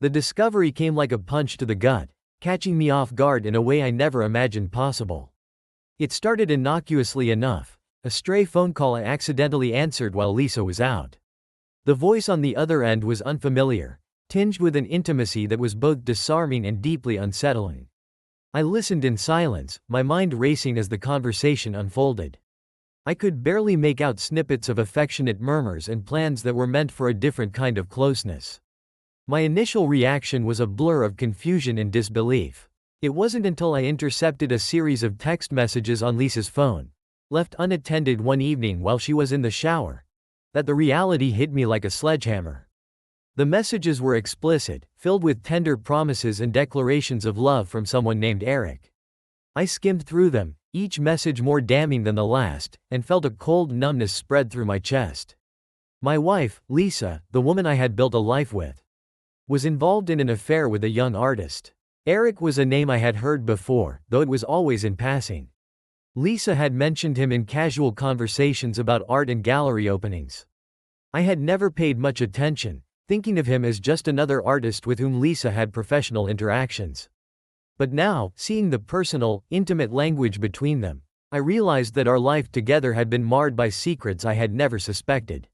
The discovery came like a punch to the gut, catching me off guard in a way I never imagined possible. It started innocuously enough, a stray phone call I accidentally answered while Lisa was out. The voice on the other end was unfamiliar, tinged with an intimacy that was both disarming and deeply unsettling. I listened in silence, my mind racing as the conversation unfolded. I could barely make out snippets of affectionate murmurs and plans that were meant for a different kind of closeness. My initial reaction was a blur of confusion and disbelief. It wasn't until I intercepted a series of text messages on Lisa's phone, left unattended one evening while she was in the shower, that the reality hit me like a sledgehammer. The messages were explicit, filled with tender promises and declarations of love from someone named Eric. I skimmed through them, each message more damning than the last, and felt a cold numbness spread through my chest. My wife, Lisa, the woman I had built a life with, was involved in an affair with a young artist. Eric was a name I had heard before, though it was always in passing. Lisa had mentioned him in casual conversations about art and gallery openings. I had never paid much attention, thinking of him as just another artist with whom Lisa had professional interactions. But now, seeing the personal, intimate language between them, I realized that our life together had been marred by secrets I had never suspected.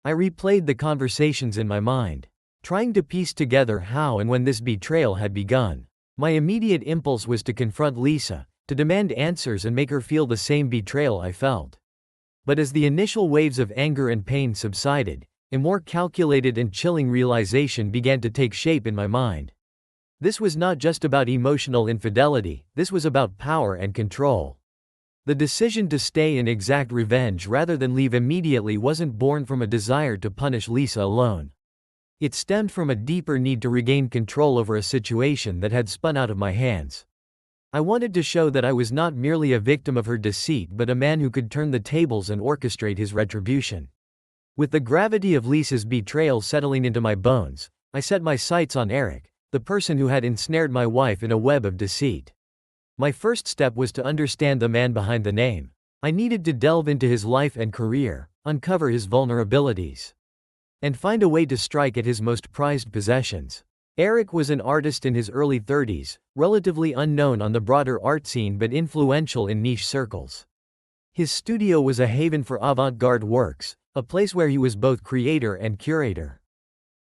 I replayed the conversations in my mind, trying to piece together how and when this betrayal had begun. My immediate impulse was to confront Lisa, to demand answers and make her feel the same betrayal I felt. But as the initial waves of anger and pain subsided, a more calculated and chilling realization began to take shape in my mind. This was not just about emotional infidelity, this was about power and control. The decision to stay and exact revenge rather than leave immediately wasn't born from a desire to punish Lisa alone. It stemmed from a deeper need to regain control over a situation that had spun out of my hands. I wanted to show that I was not merely a victim of her deceit but a man who could turn the tables and orchestrate his retribution. With the gravity of Lisa's betrayal settling into my bones, I set my sights on Eric, the person who had ensnared my wife in a web of deceit. My first step was to understand the man behind the name. I needed to delve into his life and career, uncover his vulnerabilities, and find a way to strike at his most prized possessions. Eric was an artist in his early 30s, relatively unknown on the broader art scene but influential in niche circles. His studio was a haven for avant-garde works, a place where he was both creator and curator.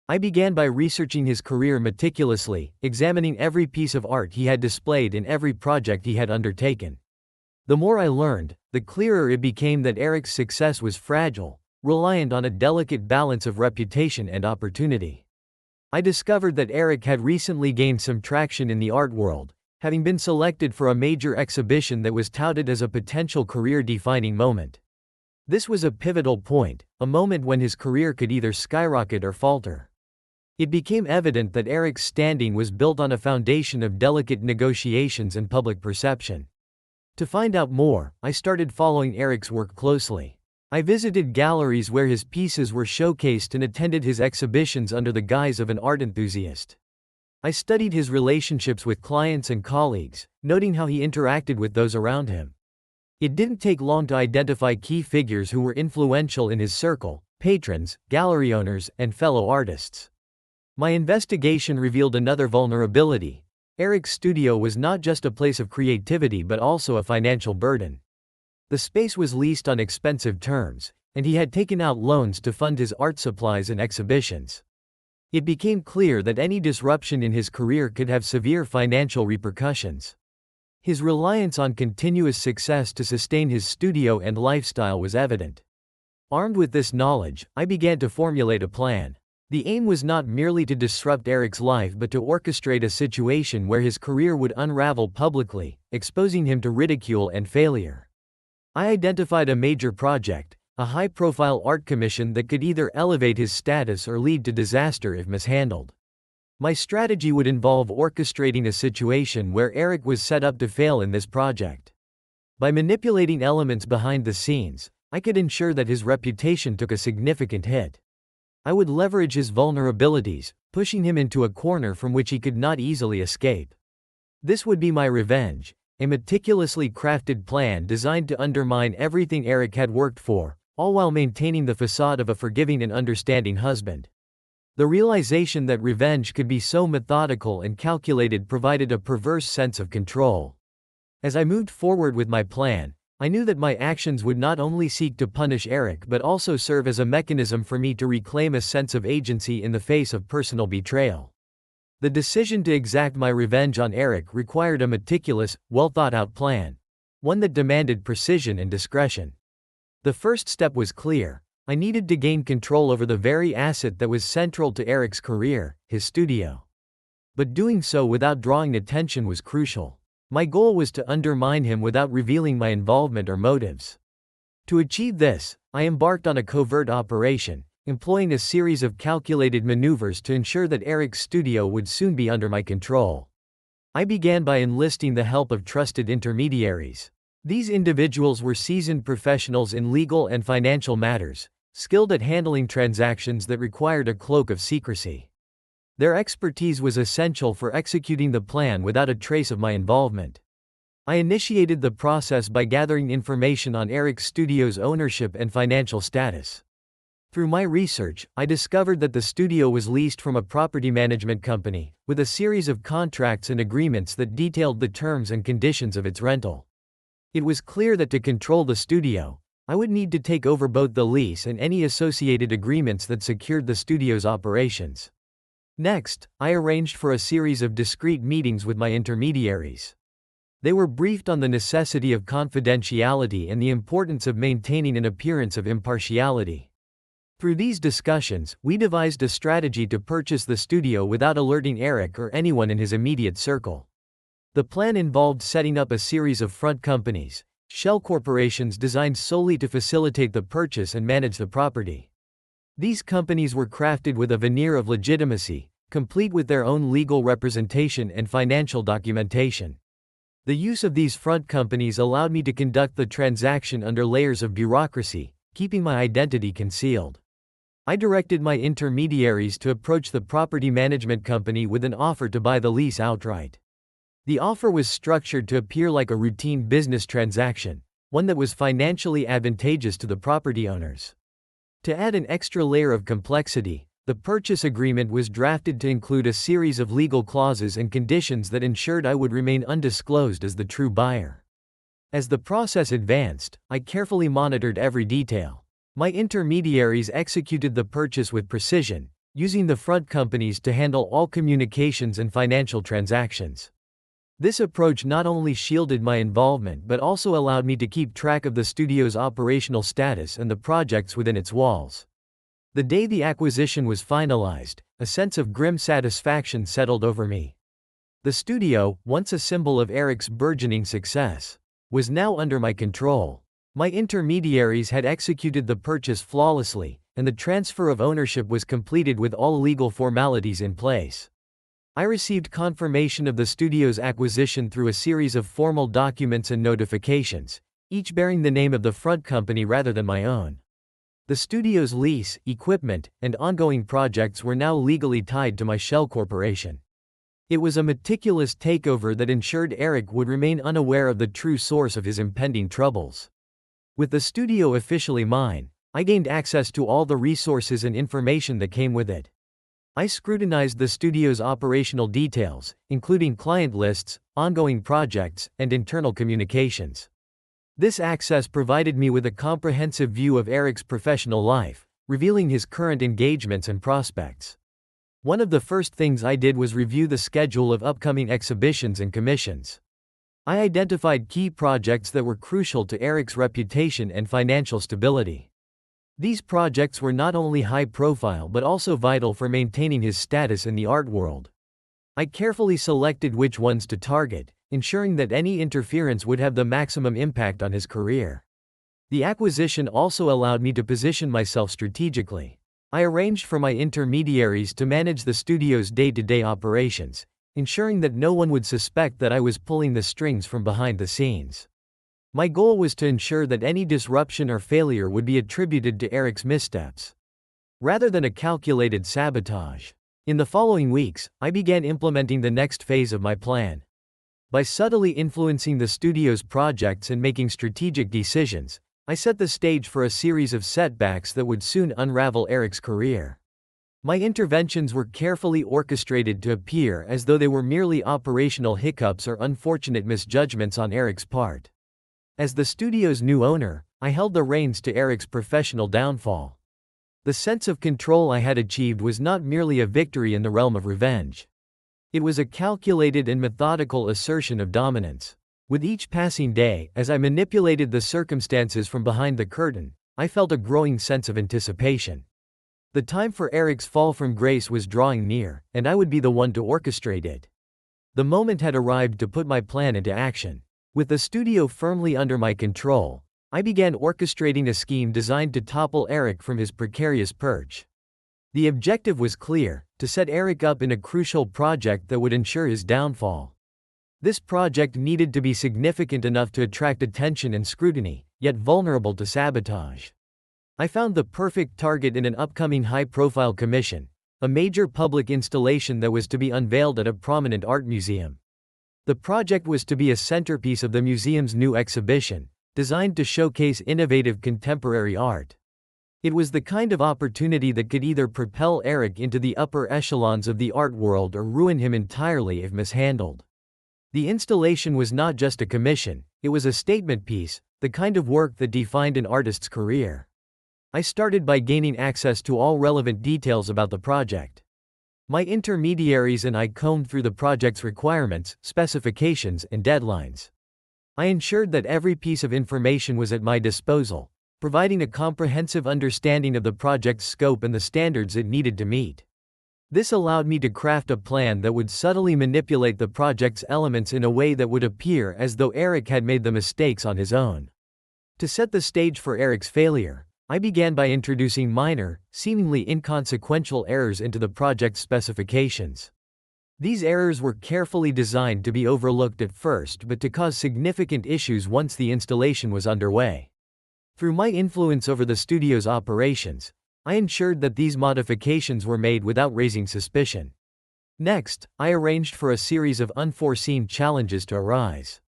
I began by researching his career meticulously, examining every piece of art he had displayed in every project he had undertaken. The more I learned, the clearer it became that Eric's success was fragile, reliant on a delicate balance of reputation and opportunity. I discovered that Eric had recently gained some traction in the art world, having been selected for a major exhibition that was touted as a potential career-defining moment. This was a pivotal point, a moment when his career could either skyrocket or falter. It became evident that Eric's standing was built on a foundation of delicate negotiations and public perception. To find out more, I started following Eric's work closely. I visited galleries where his pieces were showcased and attended his exhibitions under the guise of an art enthusiast. I studied his relationships with clients and colleagues, noting how he interacted with those around him. It didn't take long to identify key figures who were influential in his circle: patrons, gallery owners, and fellow artists. My investigation revealed another vulnerability. Eric's studio was not just a place of creativity but also a financial burden. The space was leased on expensive terms, and he had taken out loans to fund his art supplies and exhibitions. It became clear that any disruption in his career could have severe financial repercussions. His reliance on continuous success to sustain his studio and lifestyle was evident. Armed with this knowledge, I began to formulate a plan. The aim was not merely to disrupt Eric's life but to orchestrate a situation where his career would unravel publicly, exposing him to ridicule and failure. I identified a major project, a high-profile art commission that could either elevate his status or lead to disaster if mishandled. My strategy would involve orchestrating a situation where Eric was set up to fail in this project. By manipulating elements behind the scenes, I could ensure that his reputation took a significant hit. I would leverage his vulnerabilities, pushing him into a corner from which he could not easily escape. This would be my revenge, a meticulously crafted plan designed to undermine everything Eric had worked for, all while maintaining the facade of a forgiving and understanding husband. The realization that revenge could be so methodical and calculated provided a perverse sense of control. As I moved forward with my plan, I knew that my actions would not only seek to punish Eric but also serve as a mechanism for me to reclaim a sense of agency in the face of personal betrayal. The decision to exact my revenge on Eric required a meticulous, well-thought-out plan, one that demanded precision and discretion. The first step was clear. I needed to gain control over the very asset that was central to Eric's career, his studio. But doing so without drawing attention was crucial. My goal was to undermine him without revealing my involvement or motives. To achieve this, I embarked on a covert operation, employing a series of calculated maneuvers to ensure that Eric's studio would soon be under my control. I began by enlisting the help of trusted intermediaries. These individuals were seasoned professionals in legal and financial matters, skilled at handling transactions that required a cloak of secrecy. Their expertise was essential for executing the plan without a trace of my involvement. I initiated the process by gathering information on Eric's studio's ownership and financial status. Through my research, I discovered that the studio was leased from a property management company, with a series of contracts and agreements that detailed the terms and conditions of its rental. It was clear that to control the studio, I would need to take over both the lease and any associated agreements that secured the studio's operations. Next, I arranged for a series of discreet meetings with my intermediaries. They were briefed on the necessity of confidentiality and the importance of maintaining an appearance of impartiality. Through these discussions, we devised a strategy to purchase the studio without alerting Eric or anyone in his immediate circle. The plan involved setting up a series of front companies, shell corporations designed solely to facilitate the purchase and manage the property. These companies were crafted with a veneer of legitimacy, complete with their own legal representation and financial documentation. The use of these front companies allowed me to conduct the transaction under layers of bureaucracy, keeping my identity concealed. I directed my intermediaries to approach the property management company with an offer to buy the lease outright. The offer was structured to appear like a routine business transaction, one that was financially advantageous to the property owners. To add an extra layer of complexity, the purchase agreement was drafted to include a series of legal clauses and conditions that ensured I would remain undisclosed as the true buyer. As the process advanced, I carefully monitored every detail. My intermediaries executed the purchase with precision, using the front companies to handle all communications and financial transactions. This approach not only shielded my involvement but also allowed me to keep track of the studio's operational status and the projects within its walls. The day the acquisition was finalized, a sense of grim satisfaction settled over me. The studio, once a symbol of Eric's burgeoning success, was now under my control. My intermediaries had executed the purchase flawlessly, and the transfer of ownership was completed with all legal formalities in place. I received confirmation of the studio's acquisition through a series of formal documents and notifications, each bearing the name of the front company rather than my own. The studio's lease, equipment, and ongoing projects were now legally tied to my shell corporation. It was a meticulous takeover that ensured Eric would remain unaware of the true source of his impending troubles. With the studio officially mine, I gained access to all the resources and information that came with it. I scrutinized the studio's operational details, including client lists, ongoing projects, and internal communications. This access provided me with a comprehensive view of Eric's professional life, revealing his current engagements and prospects. One of the first things I did was review the schedule of upcoming exhibitions and commissions. I identified key projects that were crucial to Eric's reputation and financial stability. These projects were not only high profile but also vital for maintaining his status in the art world. I carefully selected which ones to target, ensuring that any interference would have the maximum impact on his career. The acquisition also allowed me to position myself strategically. I arranged for my intermediaries to manage the studio's day-to-day operations, ensuring that no one would suspect that I was pulling the strings from behind the scenes. My goal was to ensure that any disruption or failure would be attributed to Eric's missteps, rather than a calculated sabotage. In the following weeks, I began implementing the next phase of my plan. By subtly influencing the studio's projects and making strategic decisions, I set the stage for a series of setbacks that would soon unravel Eric's career. My interventions were carefully orchestrated to appear as though they were merely operational hiccups or unfortunate misjudgments on Eric's part. As the studio's new owner, I held the reins to Eric's professional downfall. The sense of control I had achieved was not merely a victory in the realm of revenge. It was a calculated and methodical assertion of dominance. With each passing day, as I manipulated the circumstances from behind the curtain, I felt a growing sense of anticipation. The time for Eric's fall from grace was drawing near, and I would be the one to orchestrate it. The moment had arrived to put my plan into action. With the studio firmly under my control, I began orchestrating a scheme designed to topple Eric from his precarious perch. The objective was clear: to set Eric up in a crucial project that would ensure his downfall. This project needed to be significant enough to attract attention and scrutiny, yet vulnerable to sabotage. I found the perfect target in an upcoming high-profile commission, a major public installation that was to be unveiled at a prominent art museum. The project was to be a centerpiece of the museum's new exhibition, designed to showcase innovative contemporary art. It was the kind of opportunity that could either propel Eric into the upper echelons of the art world or ruin him entirely if mishandled. The installation was not just a commission, it was a statement piece, the kind of work that defined an artist's career. I started by gaining access to all relevant details about the project. My intermediaries and I combed through the project's requirements, specifications, and deadlines. I ensured that every piece of information was at my disposal, providing a comprehensive understanding of the project's scope and the standards it needed to meet. This allowed me to craft a plan that would subtly manipulate the project's elements in a way that would appear as though Eric had made the mistakes on his own. To set the stage for Eric's failure, I began by introducing minor, seemingly inconsequential errors into the project's specifications. These errors were carefully designed to be overlooked at first but to cause significant issues once the installation was underway. Through my influence over the studio's operations, I ensured that these modifications were made without raising suspicion. Next, I arranged for a series of unforeseen challenges to arise.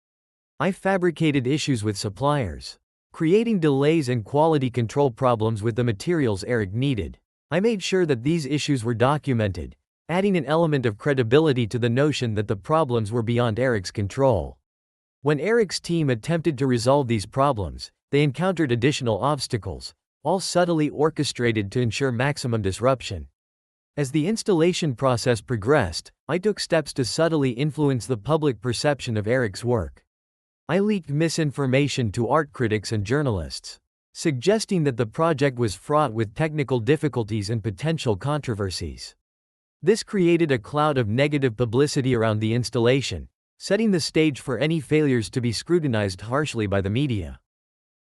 I fabricated issues with suppliers, creating delays and quality control problems with the materials Eric needed. I made sure that these issues were documented, adding an element of credibility to the notion that the problems were beyond Eric's control. When Eric's team attempted to resolve these problems, they encountered additional obstacles, all subtly orchestrated to ensure maximum disruption. As the installation process progressed, I took steps to subtly influence the public perception of Eric's work. I leaked misinformation to art critics and journalists, suggesting that the project was fraught with technical difficulties and potential controversies. This created a cloud of negative publicity around the installation, setting the stage for any failures to be scrutinized harshly by the media.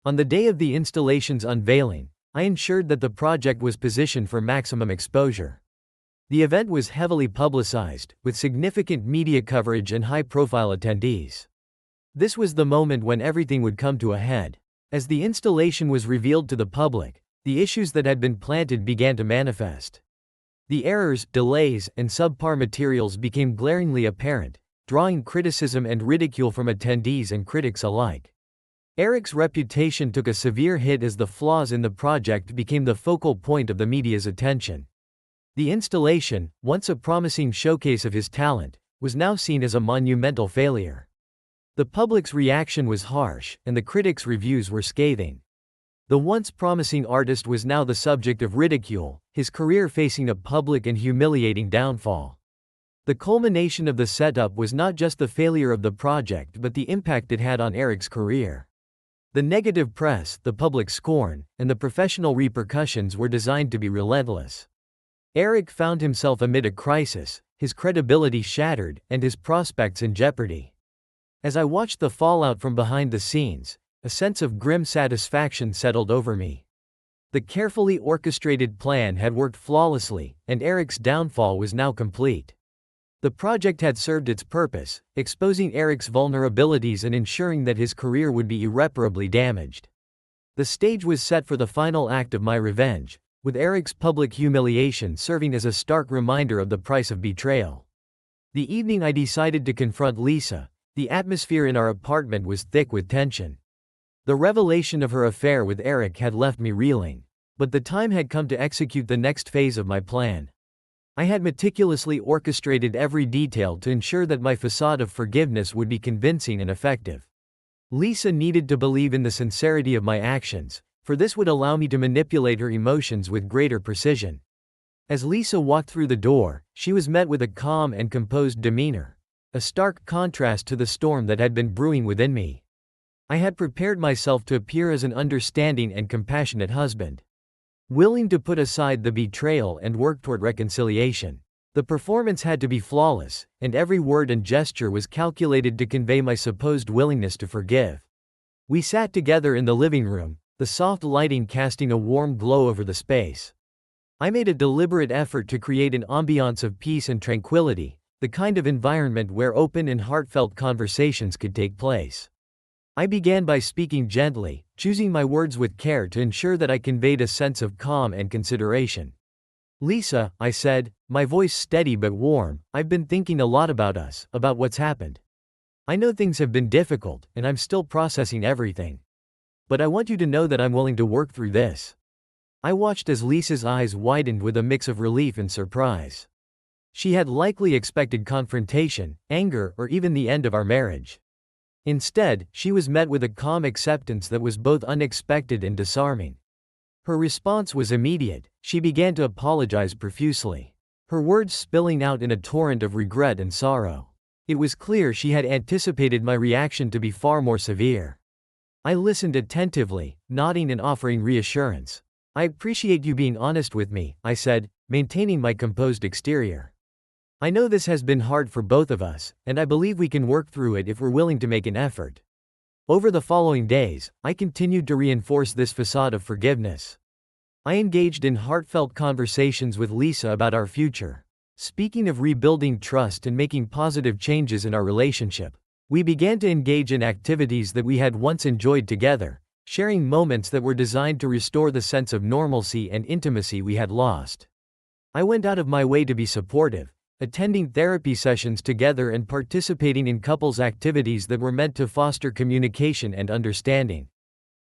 On the day of the installation's unveiling, I ensured that the project was positioned for maximum exposure. The event was heavily publicized, with significant media coverage and high-profile attendees. This was the moment when everything would come to a head. As the installation was revealed to the public, the issues that had been planted began to manifest. The errors, delays, and subpar materials became glaringly apparent, drawing criticism and ridicule from attendees and critics alike. Eric's reputation took a severe hit as the flaws in the project became the focal point of the media's attention. The installation, once a promising showcase of his talent, was now seen as a monumental failure. The public's reaction was harsh, and the critics' reviews were scathing. The once promising artist was now the subject of ridicule, his career facing a public and humiliating downfall. The culmination of the setup was not just the failure of the project but the impact it had on Eric's career. The negative press, the public scorn, and the professional repercussions were designed to be relentless. Eric found himself amid a crisis, his credibility shattered, and his prospects in jeopardy. As I watched the fallout from behind the scenes, a sense of grim satisfaction settled over me. The carefully orchestrated plan had worked flawlessly, and Eric's downfall was now complete. The project had served its purpose, exposing Eric's vulnerabilities and ensuring that his career would be irreparably damaged. The stage was set for the final act of my revenge, with Eric's public humiliation serving as a stark reminder of the price of betrayal. The evening I decided to confront Lisa, the atmosphere in our apartment was thick with tension. The revelation of her affair with Eric had left me reeling, but the time had come to execute the next phase of my plan. I had meticulously orchestrated every detail to ensure that my facade of forgiveness would be convincing and effective. Lisa needed to believe in the sincerity of my actions, for this would allow me to manipulate her emotions with greater precision. As Lisa walked through the door, she was met with a calm and composed demeanor, a stark contrast to the storm that had been brewing within me. I had prepared myself to appear as an understanding and compassionate husband, willing to put aside the betrayal and work toward reconciliation. The performance had to be flawless, and every word and gesture was calculated to convey my supposed willingness to forgive. We sat together in the living room, the soft lighting casting a warm glow over the space. I made a deliberate effort to create an ambiance of peace and tranquility, the kind of environment where open and heartfelt conversations could take place. I began by speaking gently, choosing my words with care to ensure that I conveyed a sense of calm and consideration. "Lisa," I said, my voice steady but warm, "I've been thinking a lot about us, about what's happened. I know things have been difficult, and I'm still processing everything. But I want you to know that I'm willing to work through this." I watched as Lisa's eyes widened with a mix of relief and surprise. She had likely expected confrontation, anger, or even the end of our marriage. Instead, she was met with a calm acceptance that was both unexpected and disarming. Her response was immediate. She began to apologize profusely, her words spilling out in a torrent of regret and sorrow. It was clear she had anticipated my reaction to be far more severe. I listened attentively, nodding and offering reassurance. "I appreciate you being honest with me," I said, maintaining my composed exterior. "I know this has been hard for both of us, and I believe we can work through it if we're willing to make an effort." Over the following days, I continued to reinforce this facade of forgiveness. I engaged in heartfelt conversations with Lisa about our future, speaking of rebuilding trust and making positive changes in our relationship. We began to engage in activities that we had once enjoyed together, sharing moments that were designed to restore the sense of normalcy and intimacy we had lost. I went out of my way to be supportive, attending therapy sessions together and participating in couples activities that were meant to foster communication and understanding.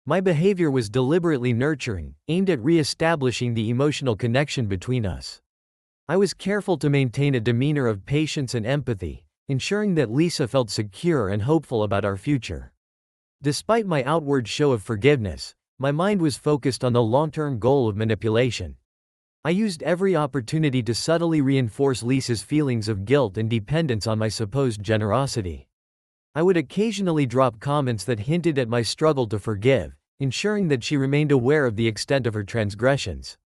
My behavior was deliberately nurturing, aimed at re-establishing the emotional connection between us. I was careful to maintain a demeanor of patience and empathy, ensuring that Lisa felt secure and hopeful about our future. Despite my outward show of forgiveness, my mind was focused on the long-term goal of manipulation. I used every opportunity to subtly reinforce Lisa's feelings of guilt and dependence on my supposed generosity. I would occasionally drop comments that hinted at my struggle to forgive, ensuring that she remained aware of the extent of her transgressions.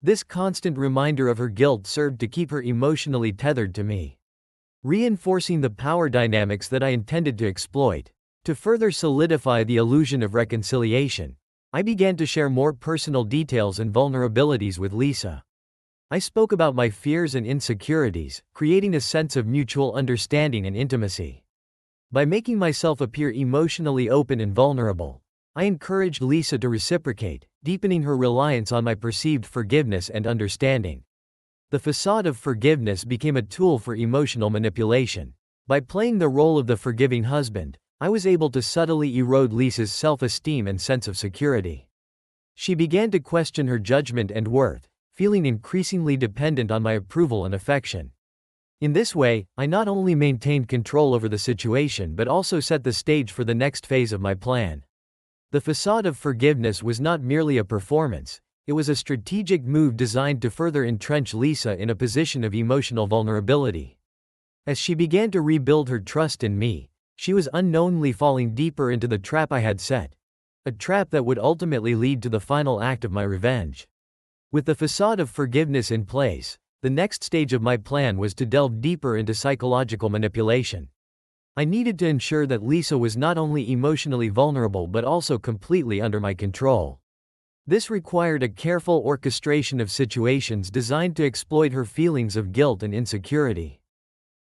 This constant reminder of her guilt served to keep her emotionally tethered to me, reinforcing the power dynamics that I intended to exploit. To further solidify the illusion of reconciliation, I began to share more personal details and vulnerabilities with Lisa. I spoke about my fears and insecurities, creating a sense of mutual understanding and intimacy. By making myself appear emotionally open and vulnerable, I encouraged Lisa to reciprocate, deepening her reliance on my perceived forgiveness and understanding. The facade of forgiveness became a tool for emotional manipulation. By playing the role of the forgiving husband, I was able to subtly erode Lisa's self-esteem and sense of security. She began to question her judgment and worth, feeling increasingly dependent on my approval and affection. In this way, I not only maintained control over the situation but also set the stage for the next phase of my plan. The facade of forgiveness was not merely a performance, it was a strategic move designed to further entrench Lisa in a position of emotional vulnerability. As she began to rebuild her trust in me, she was unknowingly falling deeper into the trap I had set, a trap that would ultimately lead to the final act of my revenge. With the facade of forgiveness in place, the next stage of my plan was to delve deeper into psychological manipulation. I needed to ensure that Lisa was not only emotionally vulnerable but also completely under my control. This required a careful orchestration of situations designed to exploit her feelings of guilt and insecurity.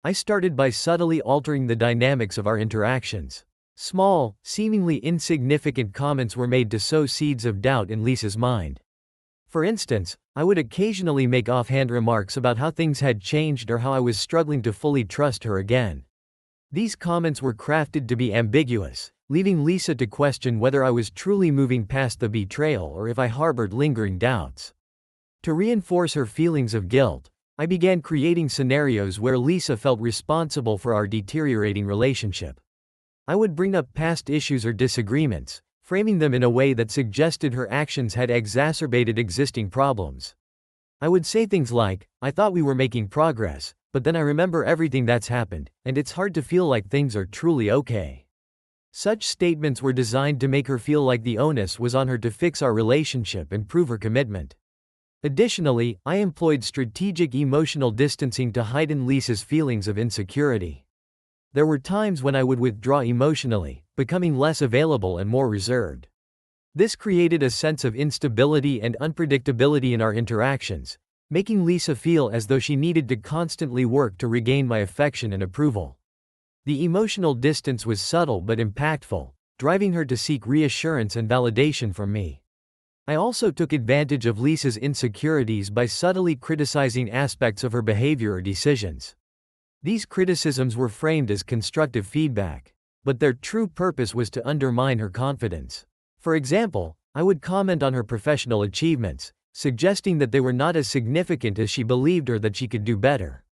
I started by subtly altering the dynamics of our interactions. Small, seemingly insignificant comments were made to sow seeds of doubt in Lisa's mind. For instance, I would occasionally make offhand remarks about how things had changed or how I was struggling to fully trust her again. These comments were crafted to be ambiguous, leaving Lisa to question whether I was truly moving past the betrayal or if I harbored lingering doubts. To reinforce her feelings of guilt, I began creating scenarios where Lisa felt responsible for our deteriorating relationship. I would bring up past issues or disagreements, framing them in a way that suggested her actions had exacerbated existing problems. I would say things like, "I thought we were making progress, but then I remember everything that's happened, and it's hard to feel like things are truly okay." Such statements were designed to make her feel like the onus was on her to fix our relationship and prove her commitment. Additionally, I employed strategic emotional distancing to heighten Lisa's feelings of insecurity. There were times when I would withdraw emotionally, becoming less available and more reserved. This created a sense of instability and unpredictability in our interactions, making Lisa feel as though she needed to constantly work to regain my affection and approval. The emotional distance was subtle but impactful, driving her to seek reassurance and validation from me. I also took advantage of Lisa's insecurities by subtly criticizing aspects of her behavior or decisions. These criticisms were framed as constructive feedback, but their true purpose was to undermine her confidence. For example, I would comment on her professional achievements, suggesting that they were not as significant as she believed or that she could do better.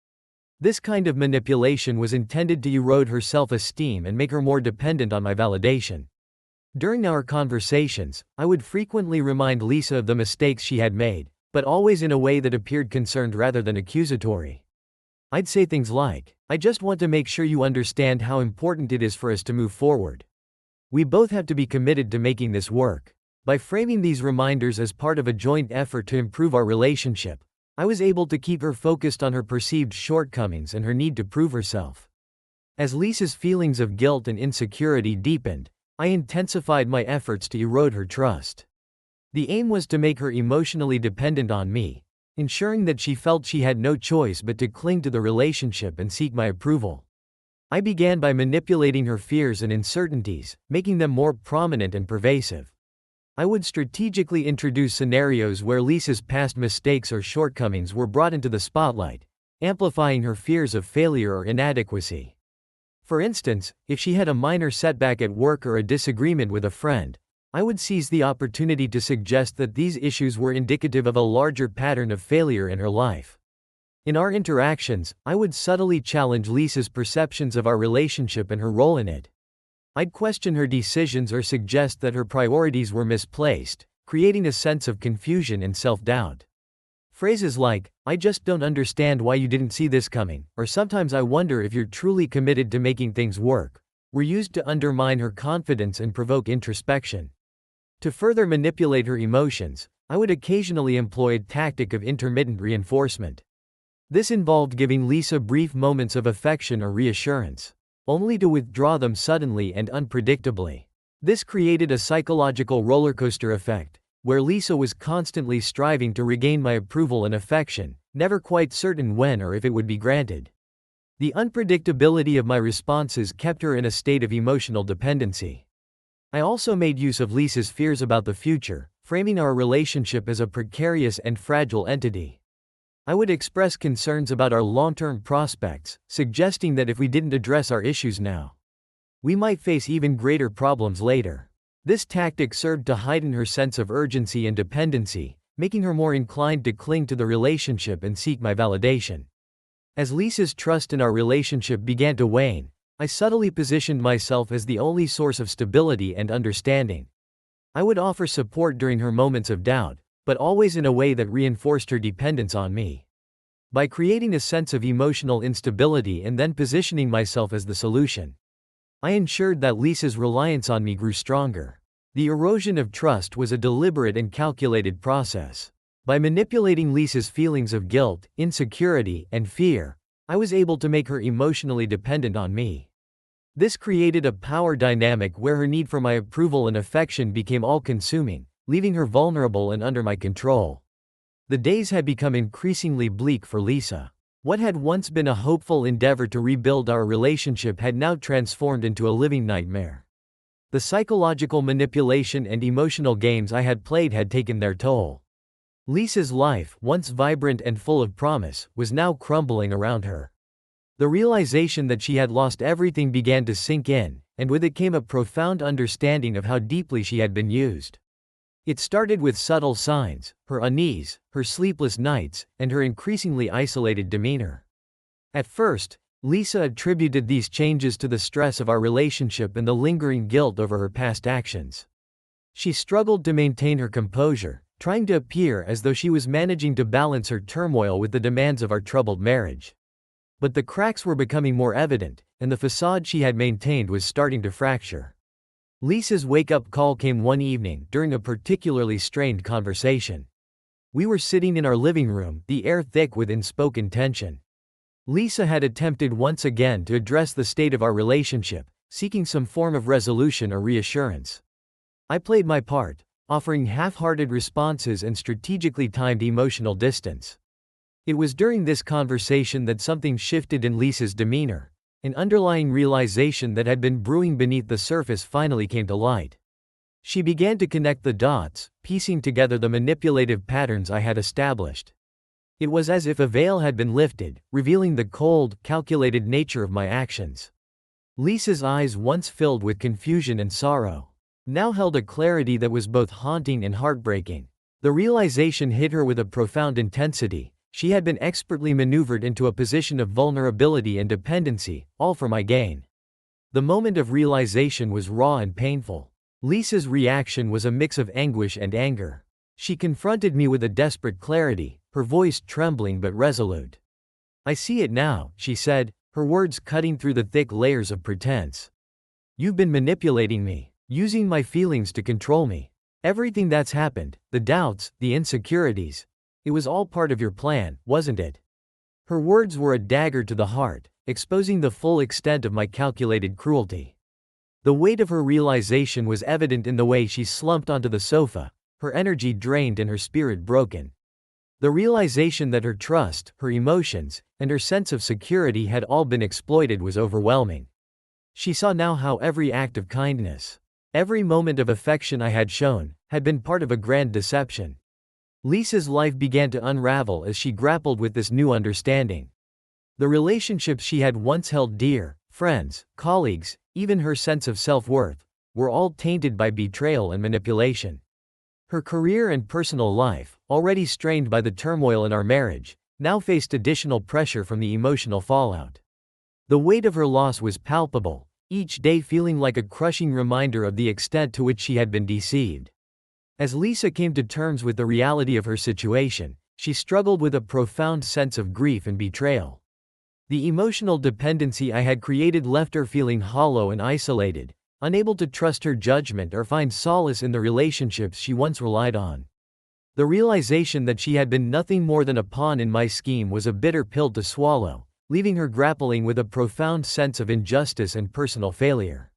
This kind of manipulation was intended to erode her self-esteem and make her more dependent on my validation. During our conversations, I would frequently remind Lisa of the mistakes she had made, but always in a way that appeared concerned rather than accusatory. I'd say things like, "I just want to make sure you understand how important it is for us to move forward. We both have to be committed to making this work." By framing these reminders as part of a joint effort to improve our relationship, I was able to keep her focused on her perceived shortcomings and her need to prove herself. As Lisa's feelings of guilt and insecurity deepened, I intensified my efforts to erode her trust. The aim was to make her emotionally dependent on me, ensuring that she felt she had no choice but to cling to the relationship and seek my approval. I began by manipulating her fears and uncertainties, making them more prominent and pervasive. I would strategically introduce scenarios where Lisa's past mistakes or shortcomings were brought into the spotlight, amplifying her fears of failure or inadequacy. For instance, if she had a minor setback at work or a disagreement with a friend, I would seize the opportunity to suggest that these issues were indicative of a larger pattern of failure in her life. In our interactions, I would subtly challenge Lisa's perceptions of our relationship and her role in it. I'd question her decisions or suggest that her priorities were misplaced, creating a sense of confusion and self-doubt. Phrases like, "I just don't understand why you didn't see this coming," or "sometimes I wonder if you're truly committed to making things work," were used to undermine her confidence and provoke introspection. To further manipulate her emotions, I would occasionally employ a tactic of intermittent reinforcement. This involved giving Lisa brief moments of affection or reassurance, only to withdraw them suddenly and unpredictably. This created a psychological rollercoaster effect, where Lisa was constantly striving to regain my approval and affection, never quite certain when or if it would be granted. The unpredictability of my responses kept her in a state of emotional dependency. I also made use of Lisa's fears about the future, framing our relationship as a precarious and fragile entity. I would express concerns about our long-term prospects, suggesting that if we didn't address our issues now, we might face even greater problems later. This tactic served to heighten her sense of urgency and dependency, making her more inclined to cling to the relationship and seek my validation. As Lisa's trust in our relationship began to wane, I subtly positioned myself as the only source of stability and understanding. I would offer support during her moments of doubt, but always in a way that reinforced her dependence on me. By creating a sense of emotional instability and then positioning myself as the solution, I ensured that Lisa's reliance on me grew stronger. The erosion of trust was a deliberate and calculated process. By manipulating Lisa's feelings of guilt, insecurity, and fear, I was able to make her emotionally dependent on me. This created a power dynamic where her need for my approval and affection became all-consuming, leaving her vulnerable and under my control. The days had become increasingly bleak for Lisa. What had once been a hopeful endeavor to rebuild our relationship had now transformed into a living nightmare. The psychological manipulation and emotional games I had played had taken their toll. Lisa's life, once vibrant and full of promise, was now crumbling around her. The realization that she had lost everything began to sink in, and with it came a profound understanding of how deeply she had been used. It started with subtle signs: her unease, her sleepless nights, and her increasingly isolated demeanor. At first, Lisa attributed these changes to the stress of our relationship and the lingering guilt over her past actions. She struggled to maintain her composure, trying to appear as though she was managing to balance her turmoil with the demands of our troubled marriage. But the cracks were becoming more evident, and the facade she had maintained was starting to fracture. Lisa's wake-up call came one evening during a particularly strained conversation. We were sitting in our living room, the air thick with unspoken tension. Lisa had attempted once again to address the state of our relationship, seeking some form of resolution or reassurance. I played my part, offering half-hearted responses and strategically timed emotional distance. It was during this conversation that something shifted in Lisa's demeanor. An underlying realization that had been brewing beneath the surface finally came to light. She began to connect the dots, piecing together the manipulative patterns I had established. It was as if a veil had been lifted, revealing the cold, calculated nature of my actions. Lisa's eyes, once filled with confusion and sorrow, now held a clarity that was both haunting and heartbreaking. The realization hit her with a profound intensity. She had been expertly maneuvered into a position of vulnerability and dependency, all for my gain. The moment of realization was raw and painful. Lisa's reaction was a mix of anguish and anger. She confronted me with a desperate clarity, her voice trembling but resolute. "I see it now," she said, her words cutting through the thick layers of pretense. "You've been manipulating me, using my feelings to control me. Everything that's happened, the doubts, the insecurities, it was all part of your plan, wasn't it?" Her words were a dagger to the heart, exposing the full extent of my calculated cruelty. The weight of her realization was evident in the way she slumped onto the sofa, her energy drained and her spirit broken. The realization that her trust, her emotions, and her sense of security had all been exploited was overwhelming. She saw now how every act of kindness, every moment of affection I had shown, had been part of a grand deception. Lisa's life began to unravel as she grappled with this new understanding. The relationships she had once held dear, friends, colleagues, even her sense of self-worth, were all tainted by betrayal and manipulation. Her career and personal life, already strained by the turmoil in our marriage, now faced additional pressure from the emotional fallout. The weight of her loss was palpable, each day feeling like a crushing reminder of the extent to which she had been deceived. As Lisa came to terms with the reality of her situation, she struggled with a profound sense of grief and betrayal. The emotional dependency I had created left her feeling hollow and isolated, unable to trust her judgment or find solace in the relationships she once relied on. The realization that she had been nothing more than a pawn in my scheme was a bitter pill to swallow, leaving her grappling with a profound sense of injustice and personal failure.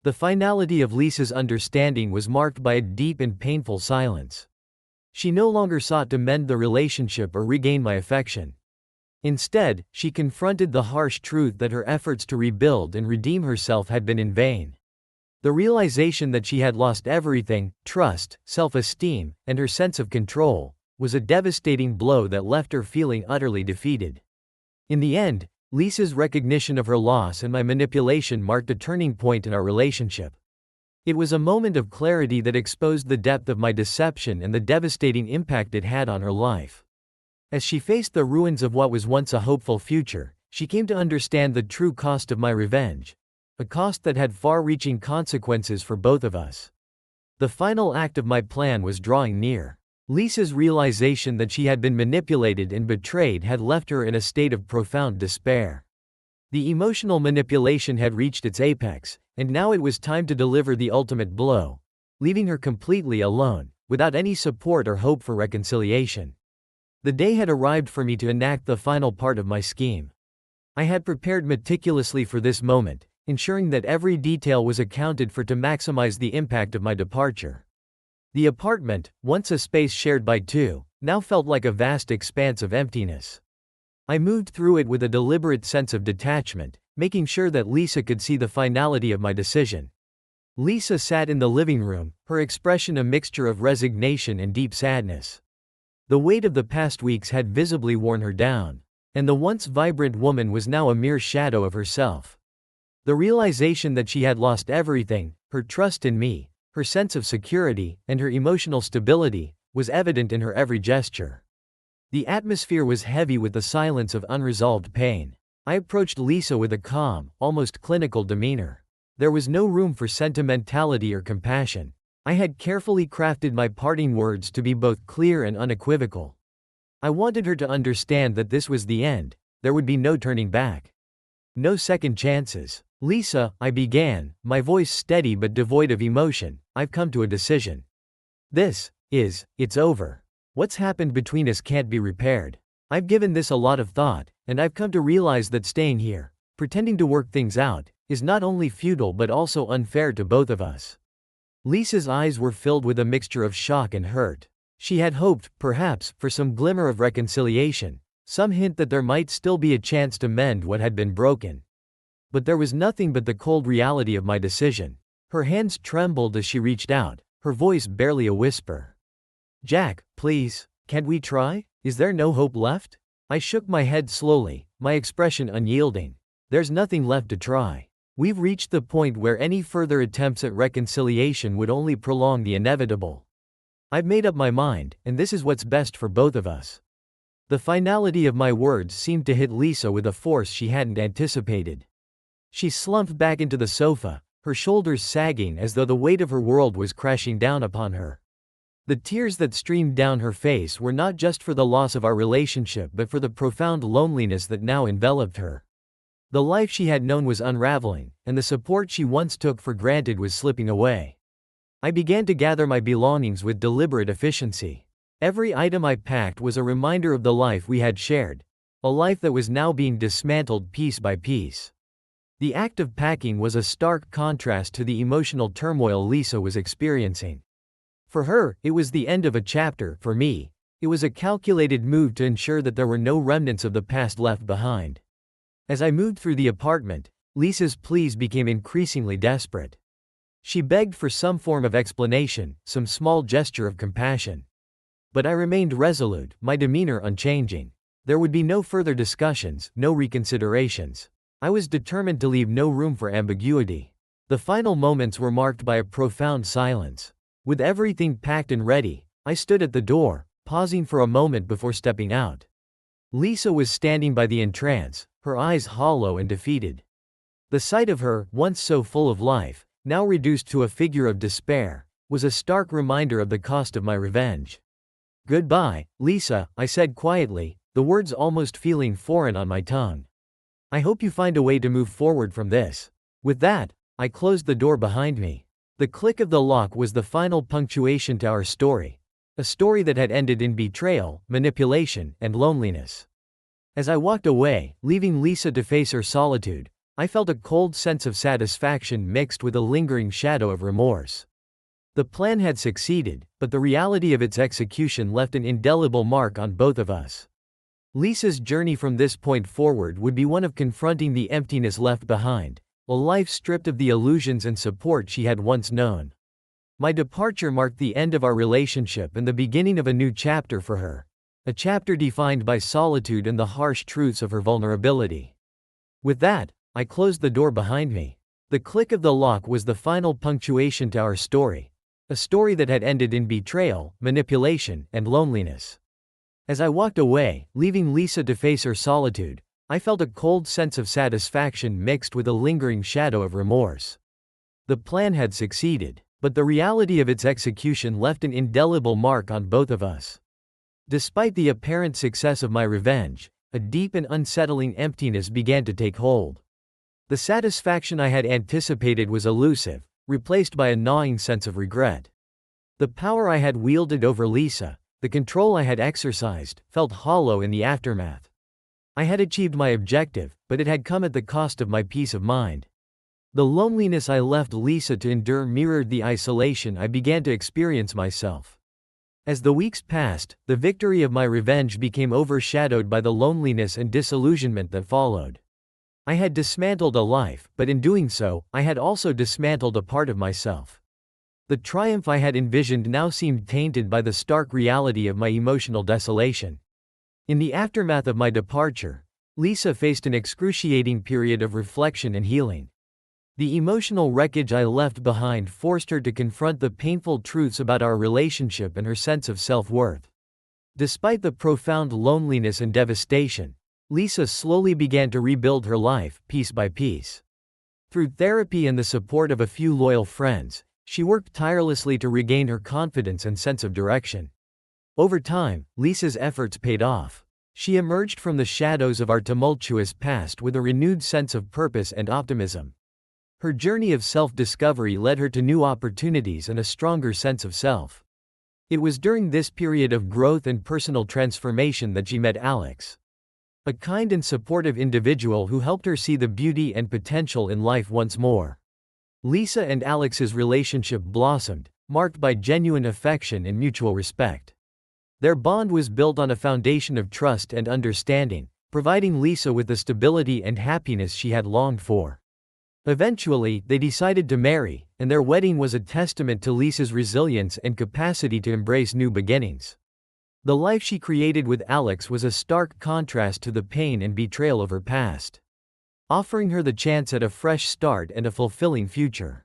The finality of Lisa's understanding was marked by a deep and painful silence. She no longer sought to mend the relationship or regain my affection. Instead, she confronted the harsh truth that her efforts to rebuild and redeem herself had been in vain. The realization that she had lost everything, trust, self-esteem, and her sense of control, was a devastating blow that left her feeling utterly defeated. In the end, Lisa's recognition of her loss and my manipulation marked a turning point in our relationship. It was a moment of clarity that exposed the depth of my deception and the devastating impact it had on her life. As she faced the ruins of what was once a hopeful future, she came to understand the true cost of my revenge, a cost that had far-reaching consequences for both of us. The final act of my plan was drawing near. Lisa's realization that she had been manipulated and betrayed had left her in a state of profound despair. The emotional manipulation had reached its apex, and now it was time to deliver the ultimate blow, leaving her completely alone, without any support or hope for reconciliation. The day had arrived for me to enact the final part of my scheme. I had prepared meticulously for this moment, ensuring that every detail was accounted for to maximize the impact of my departure. The apartment, once a space shared by two, now felt like a vast expanse of emptiness. I moved through it with a deliberate sense of detachment, making sure that Lisa could see the finality of my decision. Lisa sat in the living room, her expression a mixture of resignation and deep sadness. The weight of the past weeks had visibly worn her down, and the once vibrant woman was now a mere shadow of herself. The realization that she had lost everything, her trust in me, Her sense of security, and her emotional stability, was evident in her every gesture. The atmosphere was heavy with the silence of unresolved pain. I approached Lisa with a calm, almost clinical demeanor. There was no room for sentimentality or compassion. I had carefully crafted my parting words to be both clear and unequivocal. I wanted her to understand that this was the end. There would be no turning back. No second chances. Lisa, I began, my voice steady but devoid of emotion, I've come to a decision. It's over. What's happened between us can't be repaired. I've given this a lot of thought, and I've come to realize that staying here, pretending to work things out, is not only futile but also unfair to both of us. Lisa's eyes were filled with a mixture of shock and hurt. She had hoped, perhaps, for some glimmer of reconciliation, some hint that there might still be a chance to mend what had been broken. But there was nothing but the cold reality of my decision. Her hands trembled as she reached out, her voice barely a whisper. Jack, please, can't we try? Is there no hope left? I shook my head slowly, my expression unyielding. There's nothing left to try. We've reached the point where any further attempts at reconciliation would only prolong the inevitable. I've made up my mind, and this is what's best for both of us. The finality of my words seemed to hit Lisa with a force she hadn't anticipated. She slumped back into the sofa, her shoulders sagging as though the weight of her world was crashing down upon her. The tears that streamed down her face were not just for the loss of our relationship but for the profound loneliness that now enveloped her. The life she had known was unraveling, and the support she once took for granted was slipping away. I began to gather my belongings with deliberate efficiency. Every item I packed was a reminder of the life we had shared, a life that was now being dismantled piece by piece. The act of packing was a stark contrast to the emotional turmoil Lisa was experiencing. For her, it was the end of a chapter. For me, it was a calculated move to ensure that there were no remnants of the past left behind. As I moved through the apartment, Lisa's pleas became increasingly desperate. She begged for some form of explanation, some small gesture of compassion. But I remained resolute, my demeanor unchanging. There would be no further discussions, no reconsiderations. I was determined to leave no room for ambiguity. The final moments were marked by a profound silence. With everything packed and ready, I stood at the door, pausing for a moment before stepping out. Lisa was standing by the entrance, her eyes hollow and defeated. The sight of her, once so full of life, now reduced to a figure of despair, was a stark reminder of the cost of my revenge. Goodbye, Lisa, I said quietly, the words almost feeling foreign on my tongue. I hope you find a way to move forward from this. With that, I closed the door behind me. The click of the lock was the final punctuation to our story, a story that had ended in betrayal, manipulation, and loneliness. As I walked away, leaving Lisa to face her solitude, I felt a cold sense of satisfaction mixed with a lingering shadow of remorse. The plan had succeeded, but the reality of its execution left an indelible mark on both of us. Lisa's journey from this point forward would be one of confronting the emptiness left behind, a life stripped of the illusions and support she had once known. My departure marked the end of our relationship and the beginning of a new chapter for her, a chapter defined by solitude and the harsh truths of her vulnerability. With that, I closed the door behind me. The click of the lock was the final punctuation to our story, a story that had ended in betrayal, manipulation, and loneliness. As I walked away, leaving Lisa to face her solitude, I felt a cold sense of satisfaction mixed with a lingering shadow of remorse. The plan had succeeded, but the reality of its execution left an indelible mark on both of us. Despite the apparent success of my revenge, a deep and unsettling emptiness began to take hold. The satisfaction I had anticipated was elusive, replaced by a gnawing sense of regret. The power I had wielded over Lisa, the control I had exercised, felt hollow in the aftermath. I had achieved my objective, but it had come at the cost of my peace of mind. The loneliness I left Lisa to endure mirrored the isolation I began to experience myself. As the weeks passed, the victory of my revenge became overshadowed by the loneliness and disillusionment that followed. I had dismantled a life, but in doing so, I had also dismantled a part of myself. The triumph I had envisioned now seemed tainted by the stark reality of my emotional desolation. In the aftermath of my departure, Lisa faced an excruciating period of reflection and healing. The emotional wreckage I left behind forced her to confront the painful truths about our relationship and her sense of self-worth. Despite the profound loneliness and devastation, Lisa slowly began to rebuild her life, piece by piece. Through therapy and the support of a few loyal friends, she worked tirelessly to regain her confidence and sense of direction. Over time, Lisa's efforts paid off. She emerged from the shadows of our tumultuous past with a renewed sense of purpose and optimism. Her journey of self-discovery led her to new opportunities and a stronger sense of self. It was during this period of growth and personal transformation that she met Alex. A kind and supportive individual who helped her see the beauty and potential in life once more. Lisa and Alex's relationship blossomed, marked by genuine affection and mutual respect. Their bond was built on a foundation of trust and understanding, providing Lisa with the stability and happiness she had longed for. Eventually, they decided to marry, and their wedding was a testament to Lisa's resilience and capacity to embrace new beginnings. The life she created with Alex was a stark contrast to the pain and betrayal of her past, offering her the chance at a fresh start and a fulfilling future.